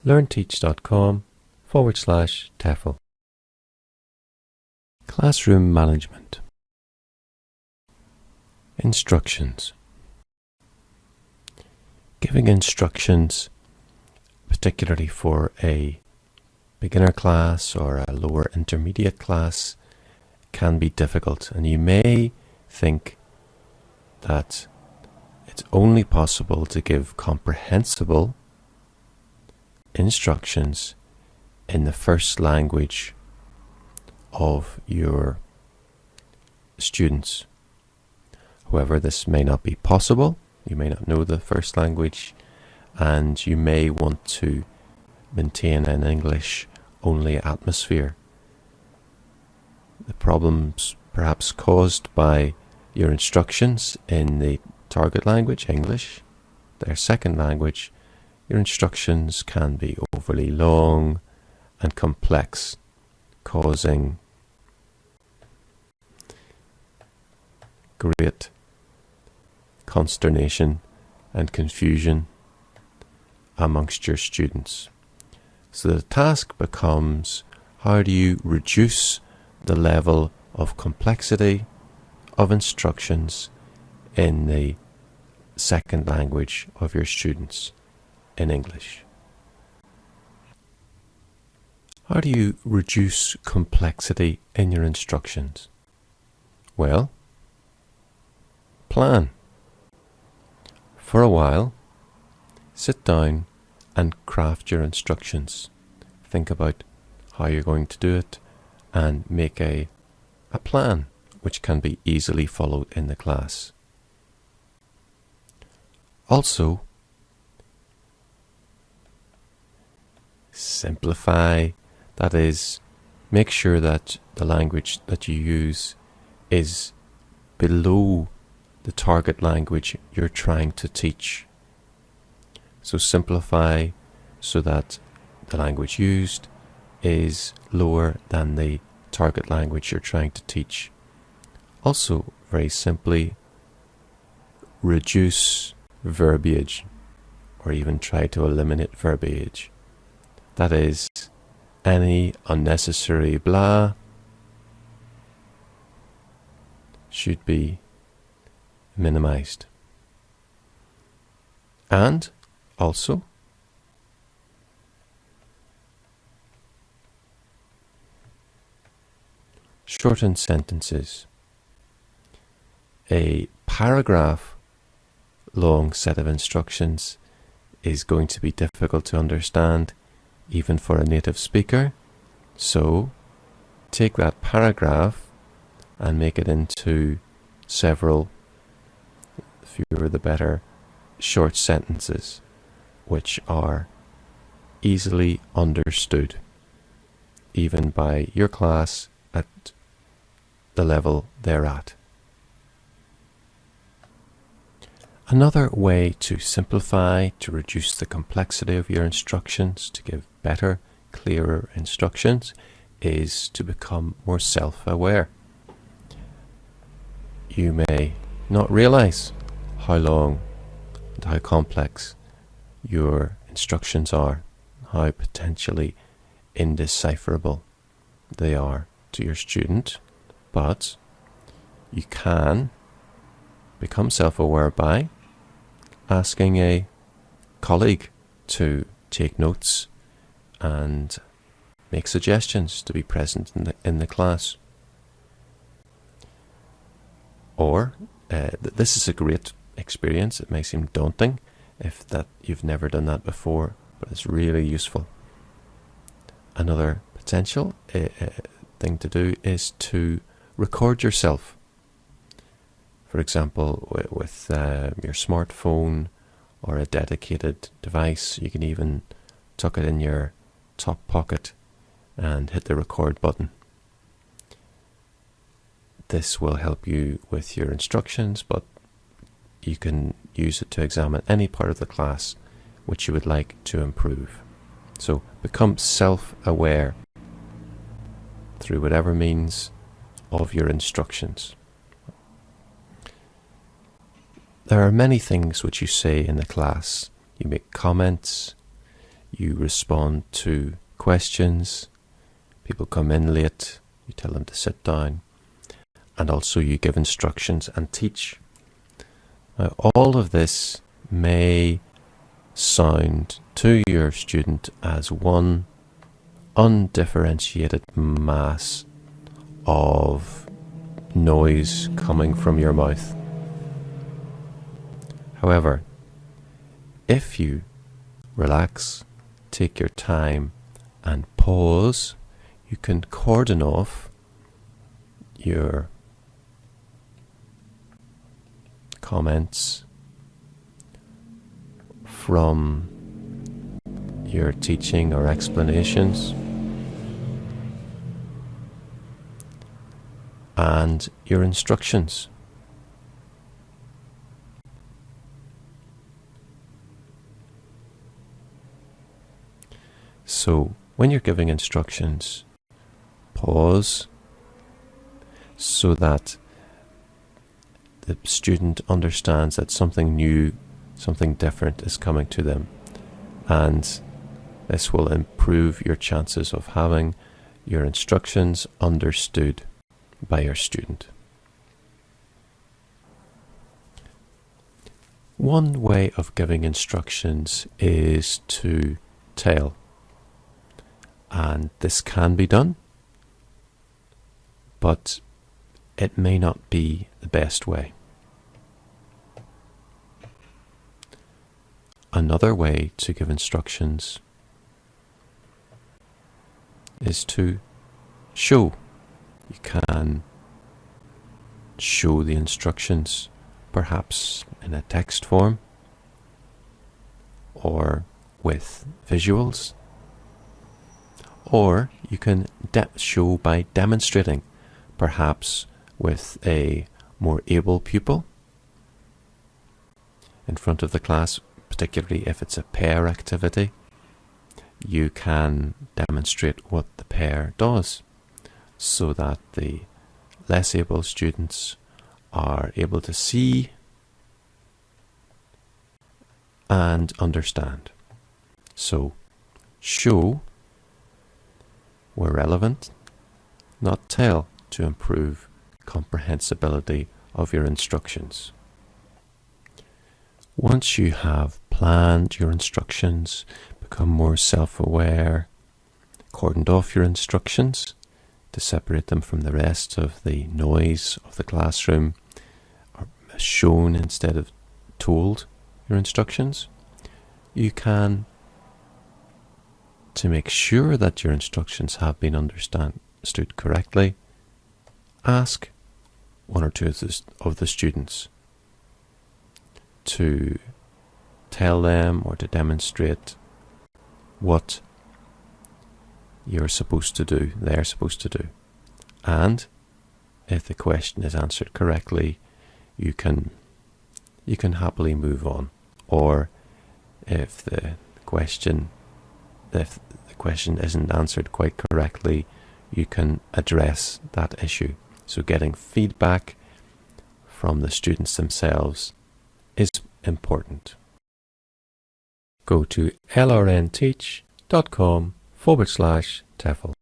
learnteach.com/TEFL. Classroom management. Instructions. Giving instructions, particularly for a beginner class or a lower intermediate class, can be difficult, and you may think that it's only possible to give comprehensible instructions in the first language of your students. However, this may not be possible. You may not know the first language, and you may want to maintain an English-only atmosphere. The problems perhaps caused by your instructions in the target language, English, their second language, your instructions can be overly long and complex, causing great consternation and confusion amongst your students. So the task becomes, how do you reduce the level of complexity of instructions in the second language of your students, in English? How do you reduce complexity in your instructions? Well, plan. For a while, sit down and craft your instructions. Think about how you're going to do it and make a plan which can be easily followed in the class. Also, simplify, that is, make sure that the language that you use is below the target language you're trying to teach. So simplify so that the language used is lower than the target language you're trying to teach. Also, very simply, reduce verbiage, or even try to eliminate verbiage. That is, any unnecessary blah should be minimized. And also, shorten sentences. A paragraph long set of instructions is going to be difficult to understand even for a native speaker. So take that paragraph and make it into several, fewer the better, short sentences which are easily understood even by your class at the level they're at. Another way to simplify, to reduce the complexity of your instructions, to give better, clearer instructions, is to become more self-aware. You may not realize how long and how complex your instructions are, how potentially indecipherable they are to your student, but you can become self-aware by asking a colleague to take notes and make suggestions to be present in the class. Or this is a great experience. It may seem daunting if that you've never done that before, but it's really useful. Another potential thing to do is to record yourself. For example, with your smartphone or a dedicated device, you can even tuck it in your top pocket and hit the record button. This will help you with your instructions, but you can use it to examine any part of the class which you would like to improve. So become self-aware through whatever means of your instructions. There are many things which you say in the class. You make comments, you respond to questions. People come in late, you tell them to sit down, and also you give instructions and teach. Now, all of this may sound to your student as one undifferentiated mass of noise coming from your mouth. However, if you relax, take your time, and pause, you can cordon off your comments from your teaching or explanations and your instructions. So when you're giving instructions, pause so that the student understands that something new, something different is coming to them, and this will improve your chances of having your instructions understood by your student. One way of giving instructions is to tell, and this can be done, but it may not be the best way. Another way to give instructions is to show. You can show the instructions perhaps in a text form or with visuals, or you can show by demonstrating, perhaps with a more able pupil in front of the class, particularly if it's a pair activity. You can demonstrate what the pair does so that the less able students are able to see and understand. So, show where relevant, not tell, to improve comprehensibility of your instructions. Once you have planned your instructions, become more self-aware, cordoned off your instructions to separate them from the rest of the noise of the classroom, or shown instead of told your instructions, you can, to make sure that your instructions have been understood correctly, ask one or two of the students to tell them or to demonstrate what you're supposed to do, they're supposed to do. And if the question is answered correctly, you can happily move on. Or if the question isn't answered quite correctly, you can address that issue. So getting feedback from the students themselves is important. Go to lrnteach.com/TEFL.